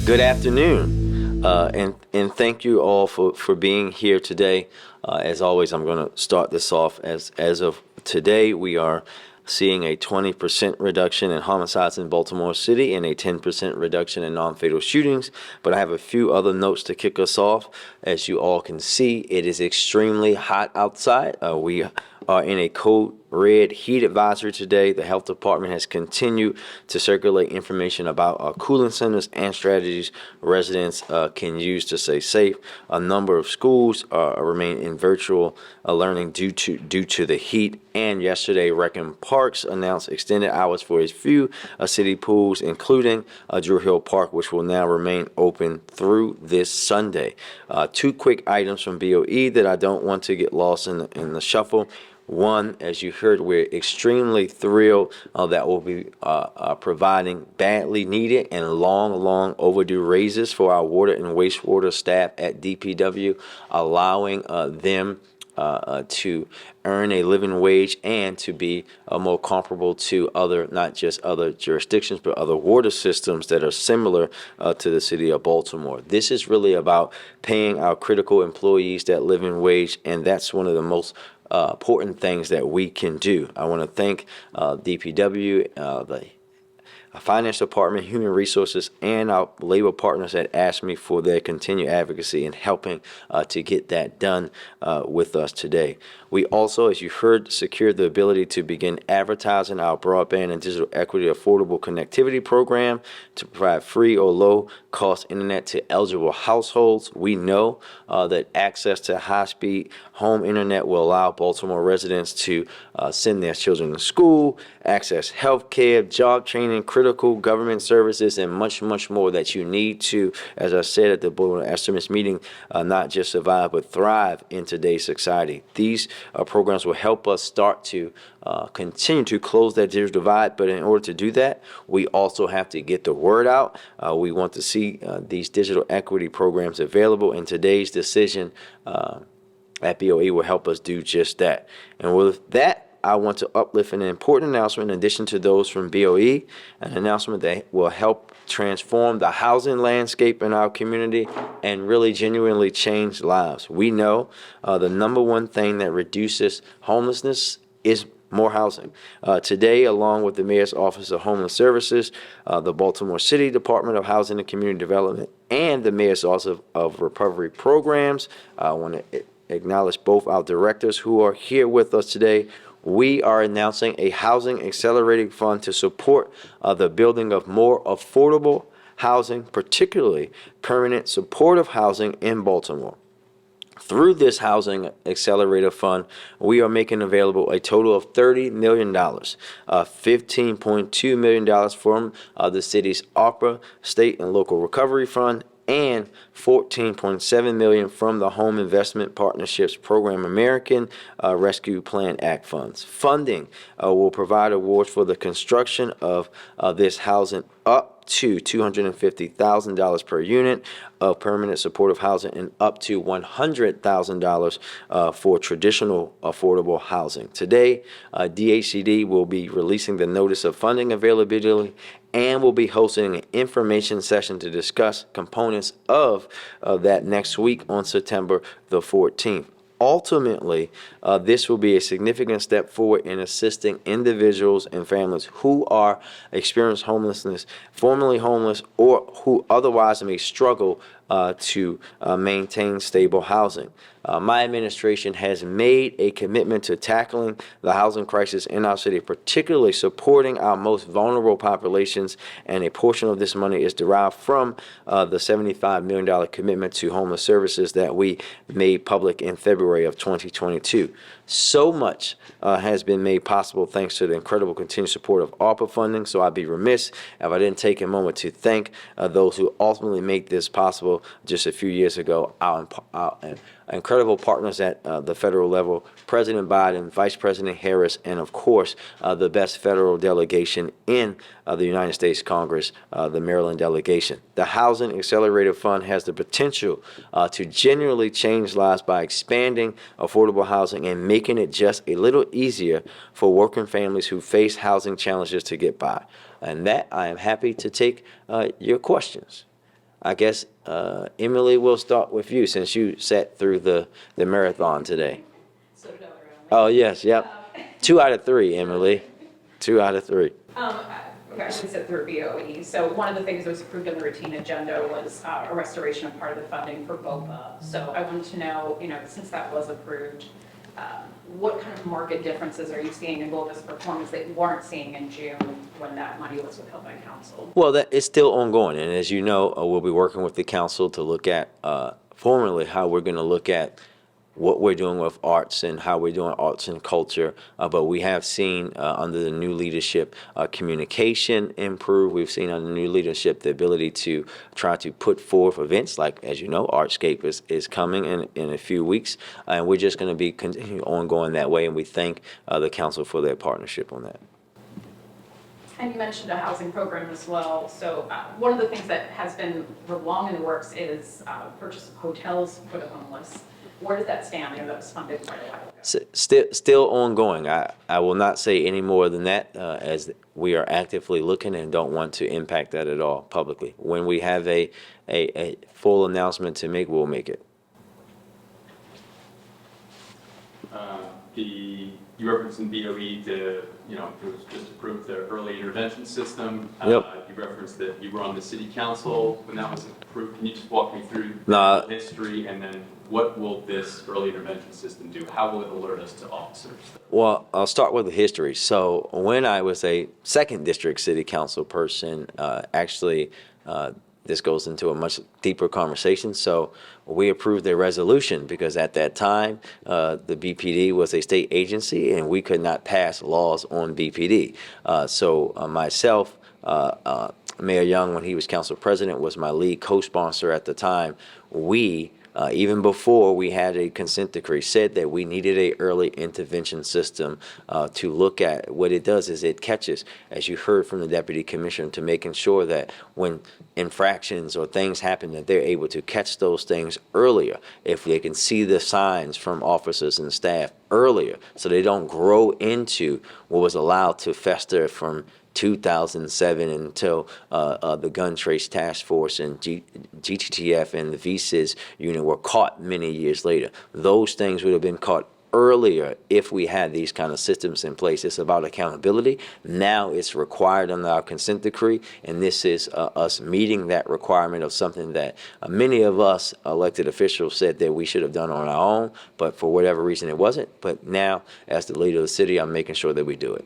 Good afternoon, and thank you all for being here today. As always, I'm going to start this off as of today. We are seeing a 20% reduction in homicides in Baltimore City and a 10% reduction in non-fatal shootings. But I have a few other notes to kick us off. As you all can see, it is extremely hot outside. We are in a code red heat advisory today. The health department has continued to circulate information about our cooling centers and strategies residents can use to stay safe. A number of schools remain in virtual learning due to the heat. And yesterday, Reckin Parks announced extended hours for its few city pools, including Drew Hill Park, which will now remain open through this Sunday. Two quick items from BOE that I don't want to get lost in the shuffle. One, as you heard, we're extremely thrilled that we'll be providing badly needed and long overdue raises for our water and wastewater staff at DPW, allowing them to earn a living wage and to be more comparable to other, not just other jurisdictions, but other water systems that are similar to the city of Baltimore. This is really about paying our critical employees that living wage, and that's one of the most important things that we can do. I want to thank DPW, the Finance Department, Human Resources, and our labor partners at ASME for their continued advocacy in helping to get that done with us today. We also, as you heard, secured the ability to begin advertising our broadband and digital equity affordable connectivity program to provide free or low-cost internet to eligible households. We know that access to high-speed home internet will allow Baltimore residents to send their children to school, access health care, job training, critical government services, and much more that you need to, as I said at the Board of Estimates meeting, not just survive but thrive in today's society. These programs will help us start to continue to close that digital divide, but in order to do that, we also have to get the word out. We want to see these digital equity programs available, and today's decision at BOE will help us do just that. And with that, I want to uplift an important announcement in addition to those from BOE, an announcement that will help transform the housing landscape in our community and really genuinely change lives. We know the number one thing that reduces homelessness is more housing. Today, along with the Mayor's Office of Homeless Services, the Baltimore City Department of Housing and Community Development, and the Mayor's Office of Recovery Programs, I want to acknowledge both our directors who are here with us today. We are announcing a housing accelerating fund to support the building of more affordable housing, particularly permanent supportive housing in Baltimore. Through this Housing Accelerator Fund, we are making available a total of $30 million, $15.2 million from the city's ARPA, State and Local Recovery Fund, and $14.7 million from the Home Investment Partnerships Program American Rescue Plan Act funds. Funding will provide awards for the construction of this housing up to $250,000 per unit of permanent supportive housing and up to $100,000 for traditional affordable housing. Today, DHCD will be releasing the notice of funding availability and will be hosting an information session to discuss components of that next week on September the 14th. Ultimately, this will be a significant step forward in assisting individuals and families who are experiencing homelessness, formerly homeless, or who otherwise may struggle to maintain stable housing. My administration has made a commitment to tackling the housing crisis in our city, particularly supporting our most vulnerable populations, and a portion of this money is derived from the $75 million commitment to homeless services that we made public in February of 2022. So much has been made possible thanks to the incredible continued support of ARPA funding, so I'd be remiss if I didn't take a moment to thank those who ultimately made this possible just a few years ago, our incredible partners at the federal level, President Biden, Vice President Harris, and of course, the best federal delegation in the United States Congress, the Maryland delegation. The Housing Accelerator Fund has the potential to genuinely change lives by expanding affordable housing and making it just a little easier for working families who face housing challenges to get by. And that, I am happy to take your questions. I guess, Emily, we'll start with you since you sat through the marathon today. So did other Oh, yes, yep. 2 out of 3, Emily. 2 out of 3. Okay, we sit through BOE. So one of the things that was approved on the routine agenda was a restoration of part of the funding for BOPA. So I wanted to know, since that was approved, what kind of market differences are you seeing in BOPA's performance that you weren't seeing in June when that money was withheld by council? Well, that is still ongoing, and as you know, we'll be working with the council to look at formally how we're going to look at what we're doing with arts and how we're doing arts and culture. But we have seen under the new leadership communication improve. We've seen under the new leadership the ability to try to put forth events like, as you know, Artscape is coming in a few weeks, and we're just going to be continue ongoing that way. And we thank the council for their partnership on that. And you mentioned a housing program as well. So one of the things that has been long in the works is purchase of hotels for the homeless. Where does that stand? That was funded quite a while ago. Still ongoing. I will not say any more than that, as we are actively looking and don't want to impact that at all publicly. When we have a full announcement to make, we'll make it. You referenced in BOE it was just approved the early intervention system. Yep. You referenced that you were on the city council when that was approved. Can you just walk me through No. the history, and then what will this early intervention system do? How will it alert us to officers? Well, I'll start with the history. So when I was a second district city council person, this goes into a much deeper conversation. So we approved a resolution because at that time, the BPD was a state agency and we could not pass laws on BPD. Myself, Mayor Young, when he was council president, was my lead co-sponsor at the time. We even before we had a consent decree, said that we needed a early intervention system to look at. What it does is it catches, as you heard from the deputy commissioner, to making sure that when infractions or things happen, that they're able to catch those things earlier. If they can see the signs from officers and staff earlier, so they don't grow into what was allowed to fester from 2007 until the Gun Trace Task Force and GTTF and the VSIS unit were caught many years later. Those things would have been caught earlier if we had these kind of systems in place. It's about accountability. Now it's required under our consent decree, and this is us meeting that requirement of something that many of us elected officials said that we should have done on our own, but for whatever reason it wasn't. But now, as the leader of the city, I'm making sure that we do it.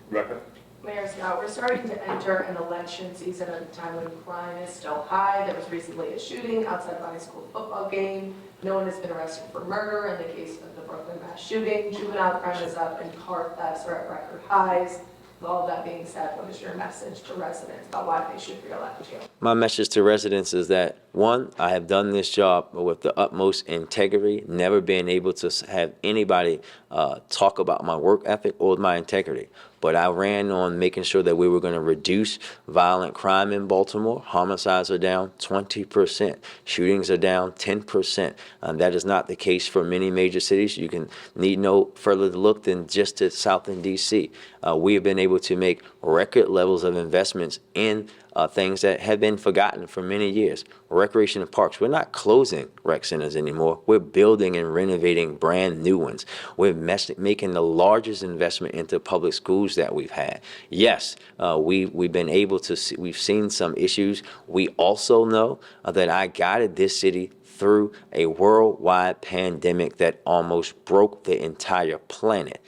Rebecca? Mayor Scott, we're starting to enter an election season at a time when crime is still high. There was recently a shooting outside of a high school football game. No one has been arrested for murder in the case of the Brooklyn mass shooting. Juvenile crime is up and car thefts are at record highs. With all that being said, what is your message to residents about why they should re-elect you? My message to residents is that, one, I have done this job with the utmost integrity, never been able to have anybody talk about my work ethic or my integrity. But I ran on making sure that we were going to reduce violent crime in Baltimore. Homicides are down 20%. Shootings are down 10%. That is not the case for many major cities. You can need no further look than just to South in D.C. We have been able to make record levels of investments in things that have been forgotten for many years. Recreation and parks. We're not closing rec centers anymore. We're building and renovating brand new ones. We're making the largest investment into public schools that we've had. Yes, we've been able to see, we've seen some issues. We also know that I guided this city through a worldwide pandemic that almost broke the entire planet.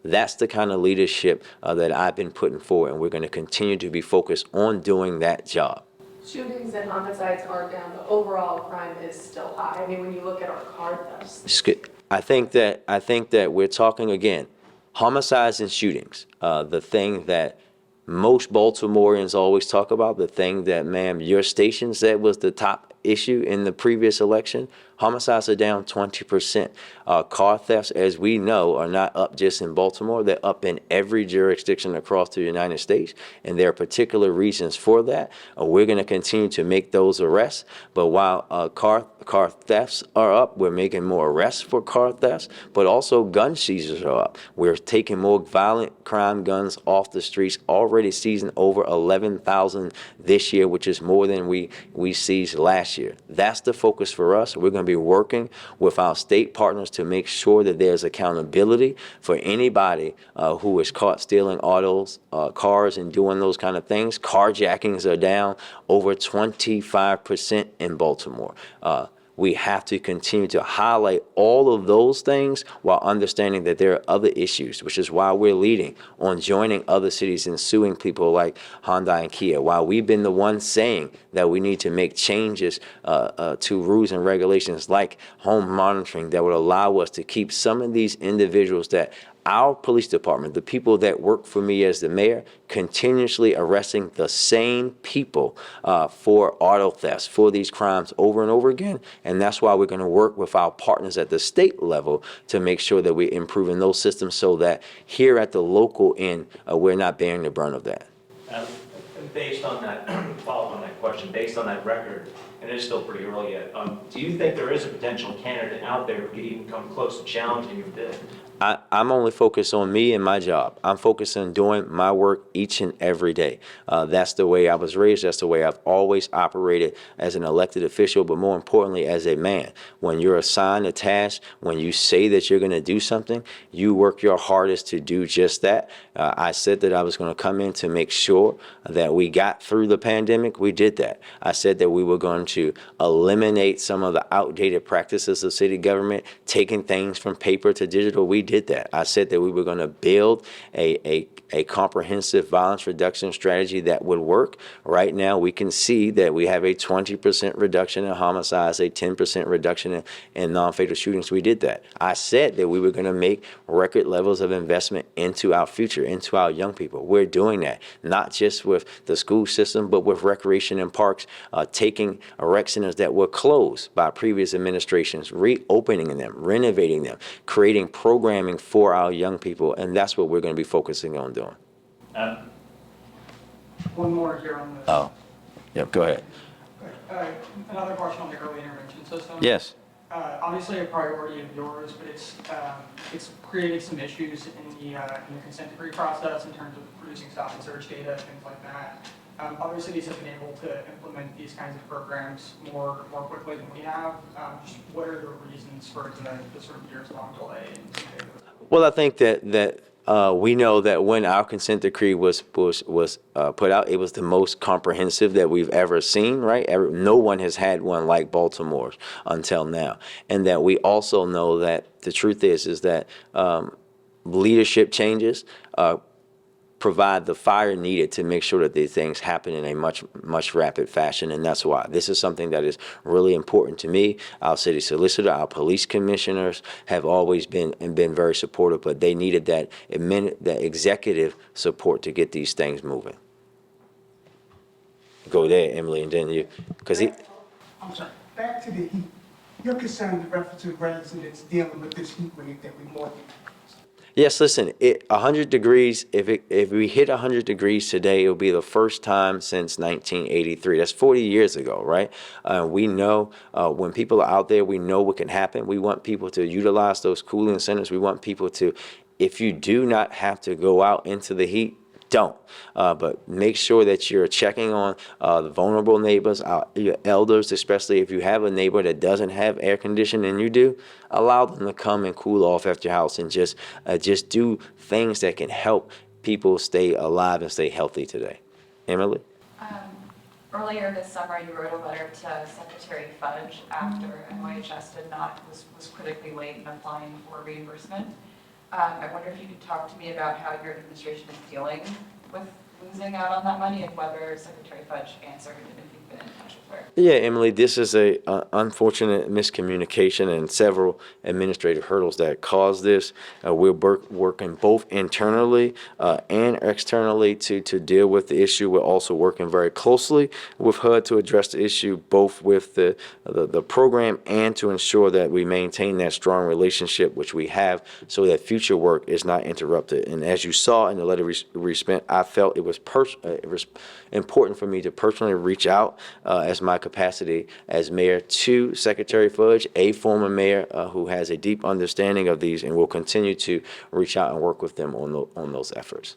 That's the kind of leadership that I've been putting forward, and we're going to continue to be focused on doing that job. Shootings and homicides are down, but overall crime is still high. I mean, when you look at our car thefts. I think that we're talking again, homicides and shootings. The thing that most Baltimoreans always talk about, the thing that, ma'am, your station said was the top issue in the previous election, Homicides are down 20%. Car thefts, as we know, are not up just in Baltimore. They're up in every jurisdiction across the United States, and there are particular reasons for that. We're going to continue to make those arrests, but while car thefts are up, we're making more arrests for car thefts, but also gun seizures are up. We're taking more violent crime guns off the streets, already seizing over 11,000 this year, which is more than we seized last year. That's the focus for us. We're going to be working with our state partners to make sure that there's accountability for anybody who is caught stealing autos, cars, and doing those kind of things. Carjackings are down over 25% in Baltimore. We have to continue to highlight all of those things while understanding that there are other issues, which is why we're leading on joining other cities and suing people like Hyundai and Kia. While we've been the ones saying that we need to make changes to rules and regulations like home monitoring that would allow us to keep some of these individuals that our police department, the people that work for me as the mayor, continuously arresting the same people for auto thefts, for these crimes over and over again. And that's why we're going to work with our partners at the state level to make sure that we're improving those systems so that here at the local end, we're not bearing the brunt of that. Based on that, follow on that question, based on that record, and it is still pretty early yet, do you think there is a potential candidate out there who could even come close to challenging your bid? I'm only focused on me and my job. I'm focused on doing my work each and every day. That's the way I was raised. That's the way I've always operated as an elected official, but more importantly, as a man. When you're assigned a task, when you say that you're going to do something, you work your hardest to do just that. I said that I was going to come in to make sure that we got through the pandemic. We did that. I said that we were going to eliminate some of the outdated practices of city government, taking things from paper to digital. We did that. I said that we were going to build a comprehensive violence reduction strategy that would work. Right now, we can see that we have a 20% reduction in homicides, a 10% reduction in non-fatal shootings. We did that. I said that we were going to make record levels of investment into our future, into our young people. We're doing that, not just with the school system, but with recreation and parks, taking rec centers that were closed by previous administrations, reopening them, renovating them, creating programming for our young people, and that's what we're going to be focusing on doing. One more here on the. Oh, yep, go ahead. Another question on the early intervention system. Yes. Obviously a priority of yours, but it's created some issues in the consent decree process in terms of producing stop and search data, things like that. Other cities have been able to implement these kinds of programs more quickly than we have. Just what are the reasons for the sort of years-long delay? Well, I think that we know that when our consent decree was put out, it was the most comprehensive that we've ever seen, right? No one has had one like Baltimore's until now. And that we also know that the truth is that leadership changes provide the fire needed to make sure that these things happen in a much rapid fashion. And that's why this is something that is really important to me. Our city solicitor, our police commissioners have always been very supportive, but they needed that executive support to get these things moving. Go there, Emily, and then you, because I'm sorry, back to the heat. You're concerned with reference to residents dealing with this heat wave that we more than. Yes, listen, 100 degrees, if we hit 100 degrees today, it'll be the first time since 1983. That's 40 years ago, right? We know when people are out there, we know what can happen. We want people to utilize those cooling centers. We want people to, if you do not have to go out into the heat, don't. But make sure that you're checking on the vulnerable neighbors, your elders, especially if you have a neighbor that doesn't have air conditioning and you do, allow them to come and cool off at your house and just do things that can help people stay alive and stay healthy today. Emily? Earlier this summer, you wrote a letter to Secretary Fudge after NYHS was critically late in applying for reimbursement. I wonder if you could talk to me about how your administration is dealing with losing out on that money and whether Secretary Fudge answered and if you've Township Square? Yeah, Emily, this is a unfortunate miscommunication and several administrative hurdles that caused this. We're working both internally and externally to deal with the issue. We're also working very closely with HUD to address the issue, both with the program and to ensure that we maintain that strong relationship, which we have, so that future work is not interrupted. And as you saw in the letter we spent, I felt it was important for me to personally reach out as my capacity as mayor to Secretary Fudge, a former mayor who has a deep understanding of these, and will continue to reach out and work with them on those efforts.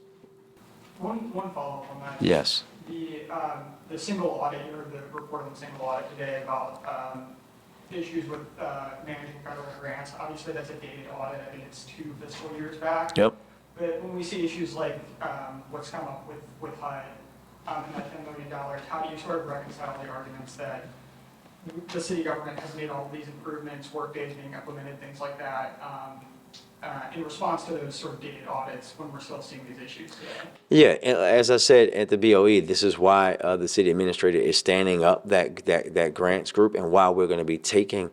One follow-up on that. Yes. The single audit, or the report on the single audit today about issues with managing federal grants, obviously that's a dated audit, I think it's 2 fiscal years back. Yep. But when we see issues like what's come up with HUD and that $10 million, how do you sort of reconcile the arguments that the city government has made all of these improvements, workdays being implemented, things like that, in response to those sort of dated audits when we're still seeing these issues today? Yeah, and as I said at the BOE, this is why the city administrator is standing up that grants group, and why we're going to be taking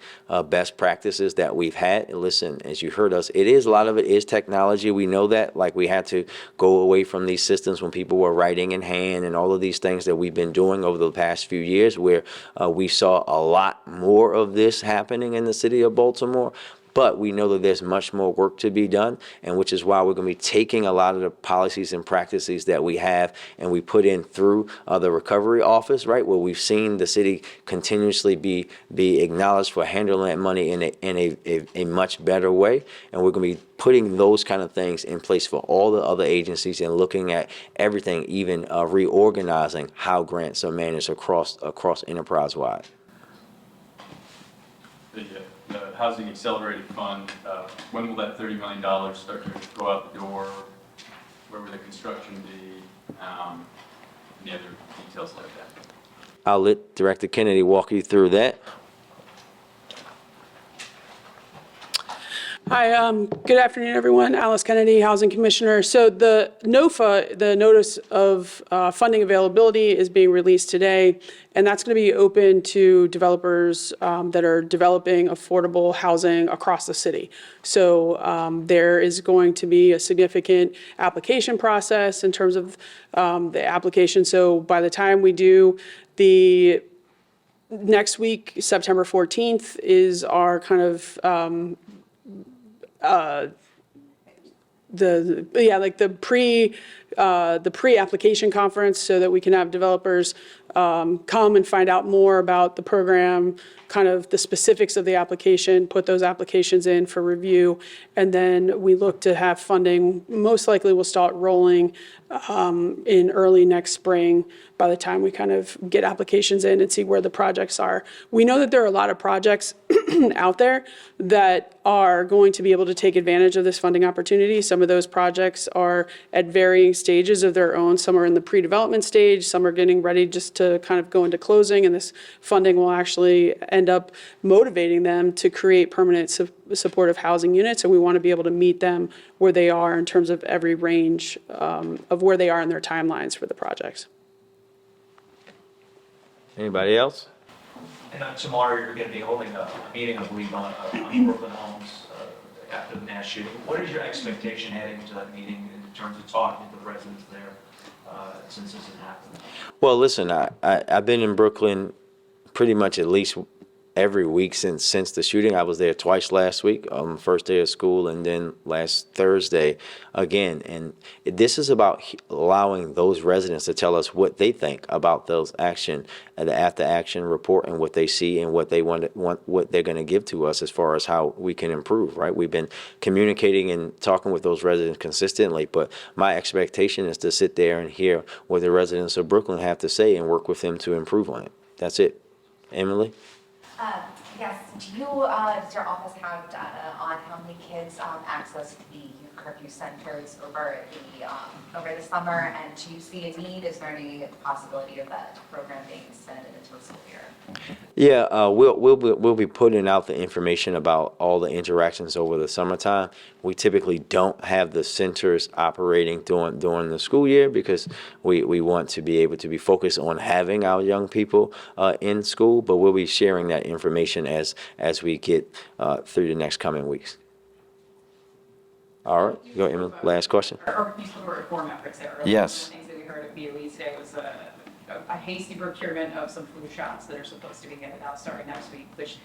best practices that we've had. And listen, as you heard us, a lot of it is technology. We know that, like we had to go away from these systems when people were writing in hand and all of these things that we've been doing over the past few years, where we saw a lot more of this happening in the city of Baltimore. But we know that there's much more work to be done, and which is why we're going to be taking a lot of the policies and practices that we have and we put in through the recovery office, right, where we've seen the city continuously be acknowledged for handling that money in a much better way. And we're going to be putting those kind of things in place for all the other agencies, and looking at everything, even reorganizing how grants are managed across enterprise-wide. The Housing Accelerated Fund, when will that $30 million start to go out the door? Where will the construction be? Any other details like that? I'll let Director Kennedy walk you through that. Hi, good afternoon, everyone. Alice Kennedy, Housing Commissioner. So the NOFA, the Notice of Funding Availability, is being released today, and that's going to be open to developers that are developing affordable housing across the city. So there is going to be a significant application process in terms of the application. So by the time we do the next week, September 14th, is our kind of the pre-application conference, so that we can have developers come and find out more about the program, kind of the specifics of the application, put those applications in for review, and then we look to have funding. Most likely we'll start rolling in early next spring, by the time we kind of get applications in and see where the projects are. We know that there are a lot of projects out there that are going to be able to take advantage of this funding opportunity. Some of those projects are at varying stages of their own. Some are in the pre-development stage, some are getting ready just to kind of go into closing, and this funding will actually end up motivating them to create permanent supportive housing units, and we want to be able to meet them where they are in terms of every range of where they are in their timelines for the projects. Anybody else? And tomorrow you're going to be holding a meeting, I believe, on Brooklyn Homes after the mass shooting. What is your expectation heading into that meeting in terms of talking to the residents there since this has happened? Well, listen, I've been in Brooklyn pretty much at least every week since the shooting. I was there twice last week, first day of school, and then last Thursday again. And this is about allowing those residents to tell us what they think about those the after action report, and what they see and what they want what they're going to give to us as far as how we can improve. Right? We've been communicating and talking with those residents consistently, but my expectation is to sit there and hear what the residents of Brooklyn have to say and work with them to improve on it. That's it. Emily? Yes, does your office have data on how many kids access the curfew centers over the summer, and do you see a need? Is there any possibility of that program being extended into the school year? Yeah, we'll be putting out the information about all the interactions over the summertime. We typically don't have the centers operating during the school year because we want to be able to be focused on having our young people in school, but we'll be sharing that information as we get through the next coming weeks. All right, go Emily, last question. Or you spoke about reform efforts there. Earlier. Yes. One of the things that we heard at BOE today was a hasty procurement of some flu shots that are supposed to be getting out starting next week, which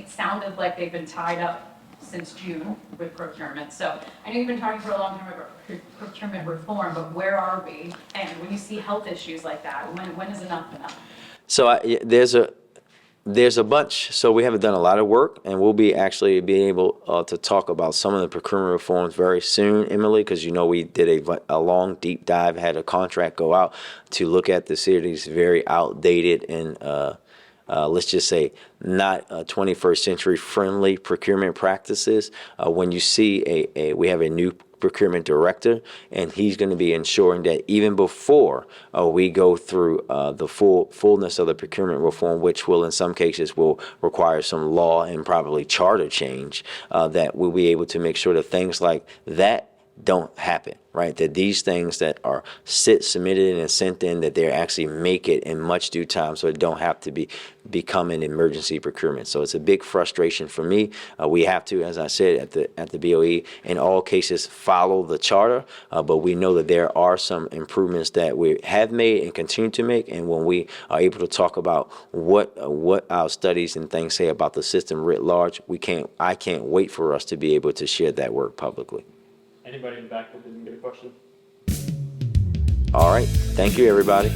sounded like they've been tied up since June with procurement. So I know you've been talking for a long time about procurement reform, but where are we? And when you see health issues like that, when is enough enough? So there's a bunch. So we haven't done a lot of work, and we'll be actually being able to talk about some of the procurement reforms very soon, Emily, because we did a long deep dive, had a contract go out to look at the city's very outdated and let's just say not 21st century friendly procurement practices. When you see we have a new procurement director, and he's going to be ensuring that even before we go through the fullness of the procurement reform, which will in some cases will require some law and probably charter change, that we'll be able to make sure that things like that don't happen, right? That these things that are submitted and sent in, that they actually make it in much due time, so it don't have to become an emergency procurement. So it's a big frustration for me. We have to, as I said at the BOE, in all cases follow the charter, but we know that there are some improvements that we have made and continue to make. And when we are able to talk about what our studies and things say about the system writ large, I can't wait for us to be able to share that work publicly. Anybody in the back that didn't get a question? All right. Thank you, everybody.